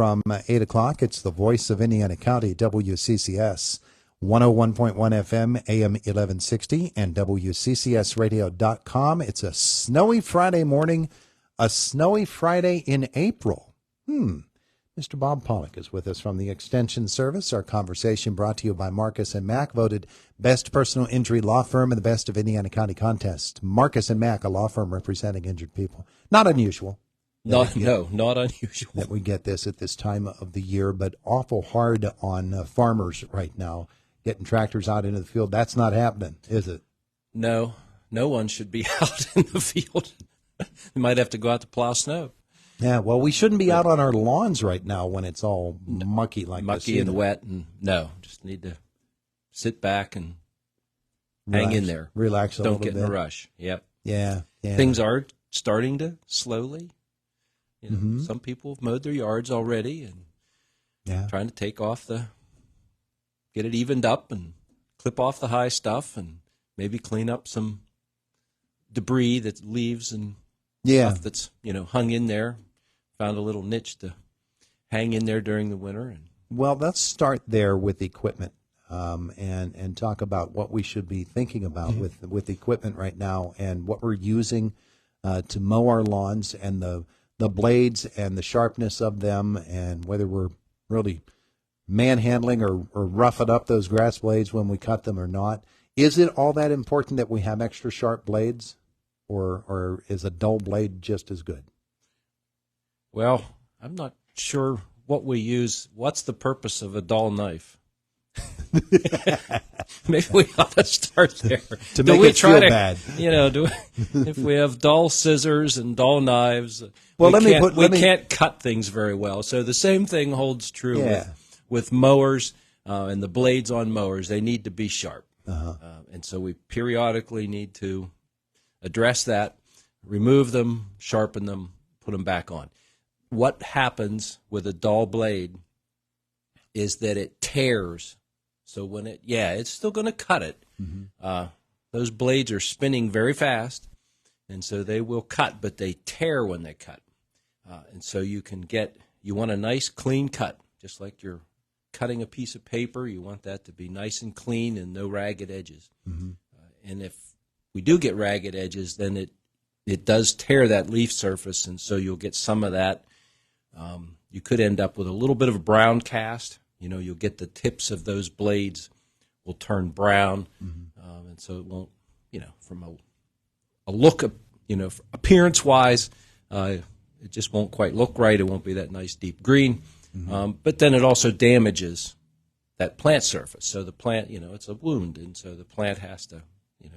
from 8 o'clock. It's the voice of Indiana County, WCCS, 101.1 FM, AM 1160, and WCCSradio.com. It's a snowy Friday morning, a snowy Friday in April. Mr. Bob Pollock is with us from the Extension Service. Our conversation brought to you by Marcus & Mack, voted Best Personal Injury Law Firm in the Best of Indiana County contest. Marcus & Mack, a law firm representing injured people. Not unusual. Not unusual. That we get this at this time of the year, but awful hard on farmers right now, getting tractors out into the field. That's not happening, is it? No one should be out in the field. You might have to go out to plow snow. Yeah, well, we shouldn't be out on our lawns right now when it's all mucky like this. Mucky and wet, and just need to sit back and hang in there. Relax a little bit. Don't get in a rush. Yep. Yeah. Things are starting to slowly. Some people have mowed their yards already and trying to get it evened up and clip off the high stuff and maybe clean up some debris, that leaves and stuff that's hung in there. Found a little niche to hang in there during the winter. Well, let's start there with equipment and talk about what we should be thinking about with equipment right now and what we're using to mow our lawns and the blades and the sharpness of them and whether we're really manhandling or roughing up those grass blades when we cut them or not. Is it all that important that we have extra sharp blades, or is a dull blade just as good? Well, I'm not sure what we use. What's the purpose of a dull knife? Maybe we ought to start there. To make it feel bad. If we have dull scissors and dull knives, well, we can't cut things very well. So the same thing holds true with mowers and the blades on mowers. They need to be sharp. And so we periodically need to address that, remove them, sharpen them, put them back on. What happens with a dull blade is that it tears. So when it's still going to cut it. Those blades are spinning very fast, and so they will cut, but they tear when they cut. And so you want a nice clean cut, just like you're cutting a piece of paper. You want that to be nice and clean and no ragged edges. And if we do get ragged edges, then it does tear that leaf surface, and so you'll get some of that. You could end up with a little bit of a brown cast. You'll get the tips of those blades will turn brown, and so it won't, from a look, appearance-wise, it just won't quite look right. It won't be that nice deep green, but then it also damages that plant surface. So the plant, it's a wound, and so the plant has to,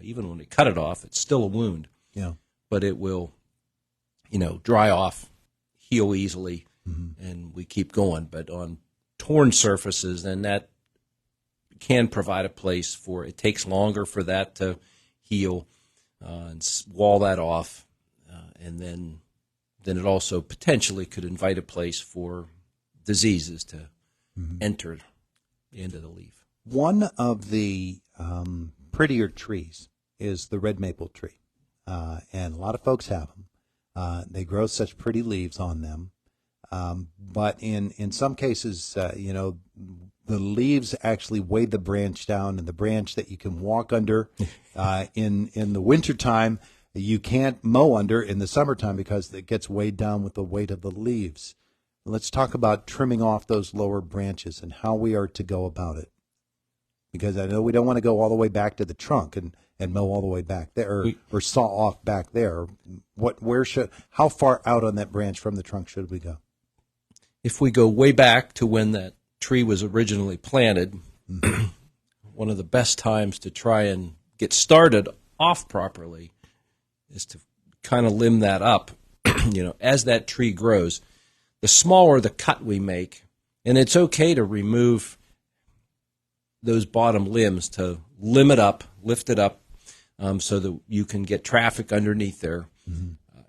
even when we cut it off, it's still a wound. Yeah. But it will, dry off, heal easily, and we keep going. But on torn surfaces, then that can provide a place for it. Takes longer for that to heal and wall that off, and then it also potentially could invite a place for diseases to enter the end of the leaf. One of the prettier trees is the red maple tree, and a lot of folks have them. They grow such pretty leaves on them. But in some cases, the leaves actually weigh the branch down, and the branch that you can walk under in the wintertime, you can't mow under in the summertime because it gets weighed down with the weight of the leaves. Let's talk about trimming off those lower branches and how we are to go about it. Because I know we don't want to go all the way back to the trunk and mow all the way back there or saw off back there. How far out on that branch from the trunk should we go? If we go way back to when that tree was originally planted, one of the best times to try and get started off properly is to kind of limb that up. As that tree grows, the smaller the cut we make, and it's okay to remove those bottom limbs to limb it up, lift it up, so that you can get traffic underneath there.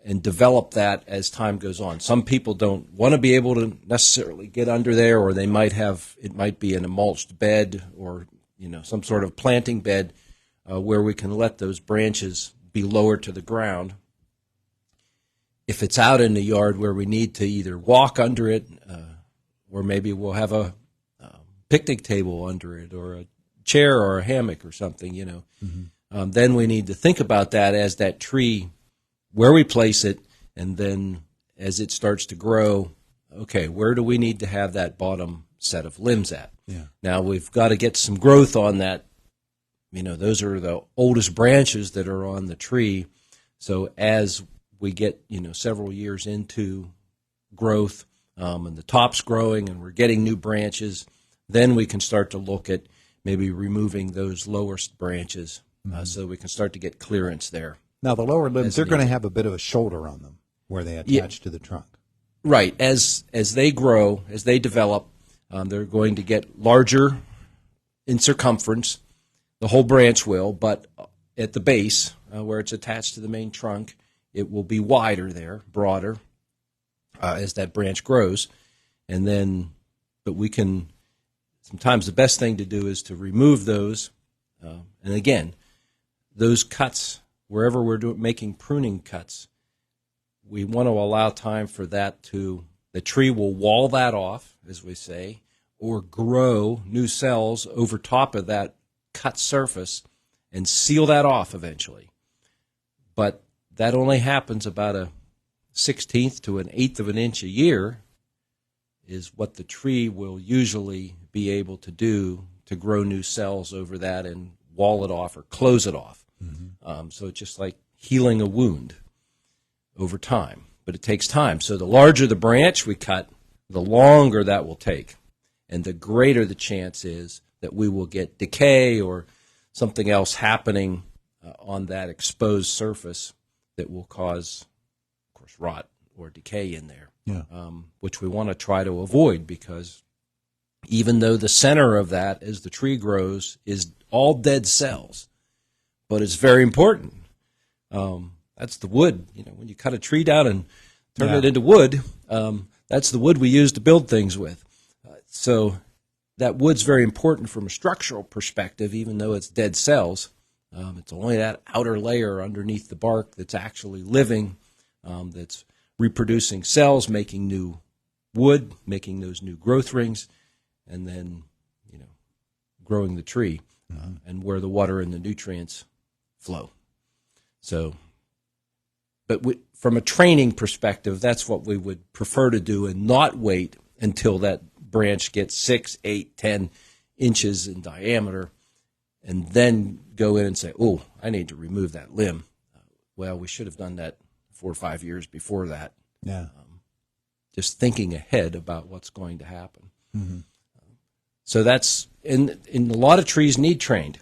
And develop that as time goes on. Some people don't want to be able to necessarily get under there, or it might be an mulched bed or some sort of planting bed where we can let those branches be lowered to the ground. If it's out in the yard where we need to either walk under it, or maybe we'll have a picnic table under it, or a chair or a hammock or something, then we need to think about that as that tree, where we place it, and then as it starts to grow, okay, where do we need to have that bottom set of limbs at? Yeah. Now we've got to get some growth on that. Those are the oldest branches that are on the tree. So as we get, several years into growth, and the top's growing and we're getting new branches, then we can start to look at maybe removing those lowest branches, so we can start to get clearance there. Now, the lower limbs, they're going to have a bit of a shoulder on them where they attach to the trunk. Right. As they grow, as they develop, they're going to get larger in circumference. The whole branch will, but at the base, where it's attached to the main trunk, it will be wider there, broader, as that branch grows. But we can, sometimes the best thing to do is to remove those. And again, those cuts, wherever we're making pruning cuts, we want to allow time for that the tree will wall that off, as we say, or grow new cells over top of that cut surface and seal that off eventually. But that only happens about a 1/16 to an 1/8 of an inch a year is what the tree will usually be able to do to grow new cells over that and wall it off or close it off. So it's just like healing a wound over time, but it takes time. So the larger the branch we cut, the longer that will take, and the greater the chance is that we will get decay or something else happening on that exposed surface that will cause, of course, rot or decay in there, which we want to try to avoid, because even though the center of that, as the tree grows, is all dead cells, but it's very important. That's the wood. When you cut a tree down and turn it into wood, that's the wood we use to build things with. So that wood's very important from a structural perspective, even though it's dead cells. It's only that outer layer underneath the bark that's actually living, that's reproducing cells, making new wood, making those new growth rings, and then, growing the tree, and where the water and the nutrients flow. So, but from a training perspective, that's what we would prefer to do, and not wait until that branch gets 6, 8, 10 inches in diameter, and then go in and say, oh, I need to remove that limb. Well, we should have done that 4 or 5 years before that. Yeah. Just thinking ahead about what's going to happen. So that's, and a lot of trees need trained.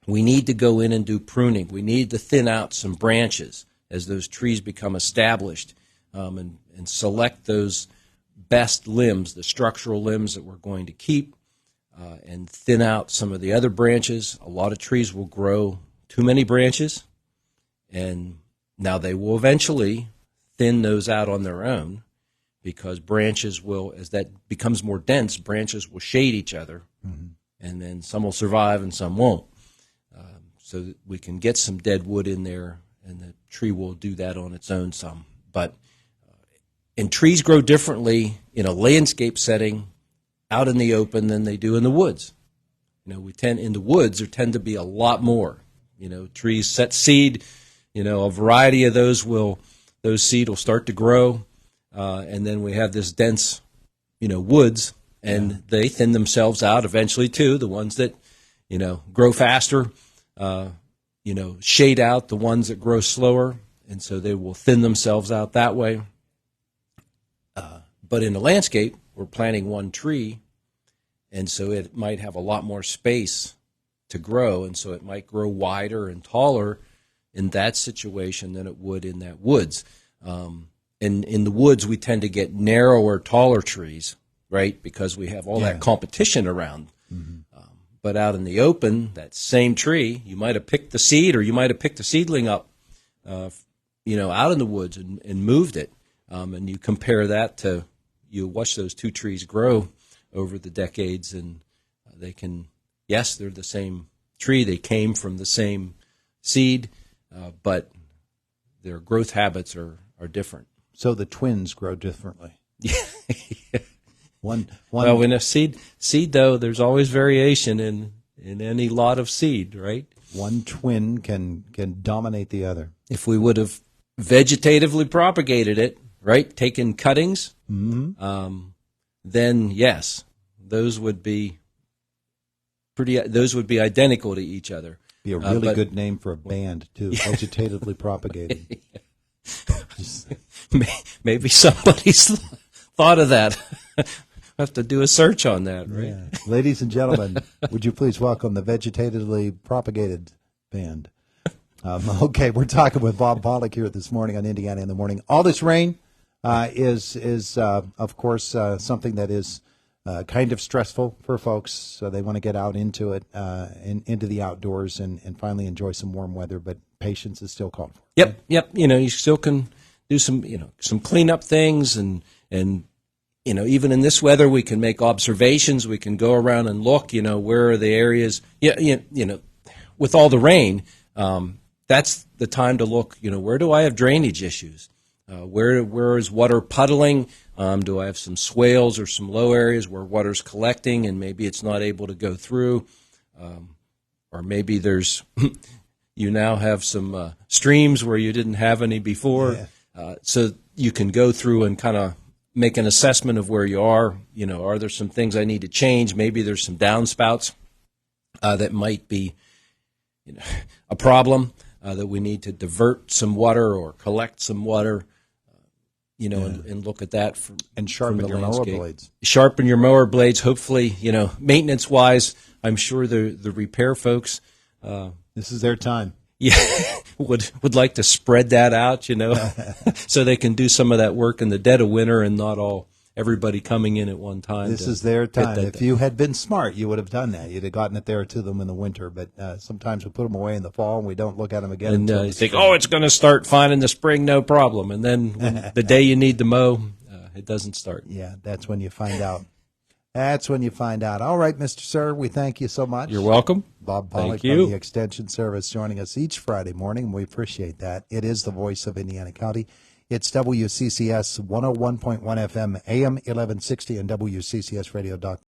We need to go in and do pruning. We need to thin out some branches as those trees become established, and select those best limbs, the structural limbs that we're going to keep, and thin out some of the other branches. A lot of trees will grow too many branches, and now they will eventually thin those out on their own, because branches will, as that becomes more dense, branches will shade each other, and then some will survive and some won't. So that we can get some dead wood in there, and the tree will do that on its own some. But and trees grow differently in a landscape setting out in the open than they do in the woods. We tend, in the woods, there tend to be a lot more. Trees set seed, a variety of those seed will start to grow, and then we have this dense, woods, and they thin themselves out eventually too. The ones that, grow faster, shade out the ones that grow slower, and so they will thin themselves out that way. But in the landscape, we're planting one tree, and so it might have a lot more space to grow, and so it might grow wider and taller in that situation than it would in that woods. In the woods, we tend to get narrower, taller trees, right, because we have all that competition around. But out in the open, that same tree, you might have picked the seed, or you might have picked the seedling up, out in the woods and moved it. And you compare that to, you watch those two trees grow over the decades, and they can, yes, they're the same tree. They came from the same seed, but their growth habits are different. So the twins grow differently. One. Well, in a seed though, there's always variation in any lot of seed, right? One twin can dominate the other. If we would have vegetatively propagated it, right, taken cuttings, then yes, those would be identical to each other. Be a really good name for a band too. Vegetatively propagated. Maybe somebody's thought of that. Have to do a search on that, right? Yeah. Ladies and gentlemen, would you please welcome the vegetatively propagated band? Okay, we're talking with Bob Pollock here this morning on Indiana in the Morning. All this rain is of course, something that is kind of stressful for folks. So they want to get out into it, into the outdoors, and finally enjoy some warm weather. But patience is still called for. Yep. You still can do some cleanup things, and even in this weather, we can make observations. We can go around and look. Where are the areas? With all the rain, that's the time to look. Where do I have drainage issues? Where is water puddling? Do I have some swales or some low areas where water's collecting and maybe it's not able to go through? Or maybe there's you now have some streams where you didn't have any before. Yeah. So you can go through and kind of make an assessment of where you are. Are there some things I need to change? Maybe there's some downspouts that might be a problem, that we need to divert some water or collect some water. And look at that and sharpen your mower blades. Sharpen your mower blades. Hopefully, maintenance wise, I'm sure the repair folks. This is their time. Yeah, would like to spread that out, so they can do some of that work in the dead of winter and not everybody coming in at one time. This is their time. If you had been smart, you would have done that. You'd have gotten it there to them in the winter. But sometimes we put them away in the fall and we don't look at them again. And you think, it's going to start fine in the spring, no problem. And then when the day you need to mow, it doesn't start. Yeah, that's when you find out. That's when you find out. All right, Mr. Sir, we thank you so much. You're welcome. Bob Pollock from the Extension Service joining us each Friday morning. We appreciate that. It is the voice of Indiana County. It's WCCS 101.1 FM, AM 1160, and WCCSradio.com.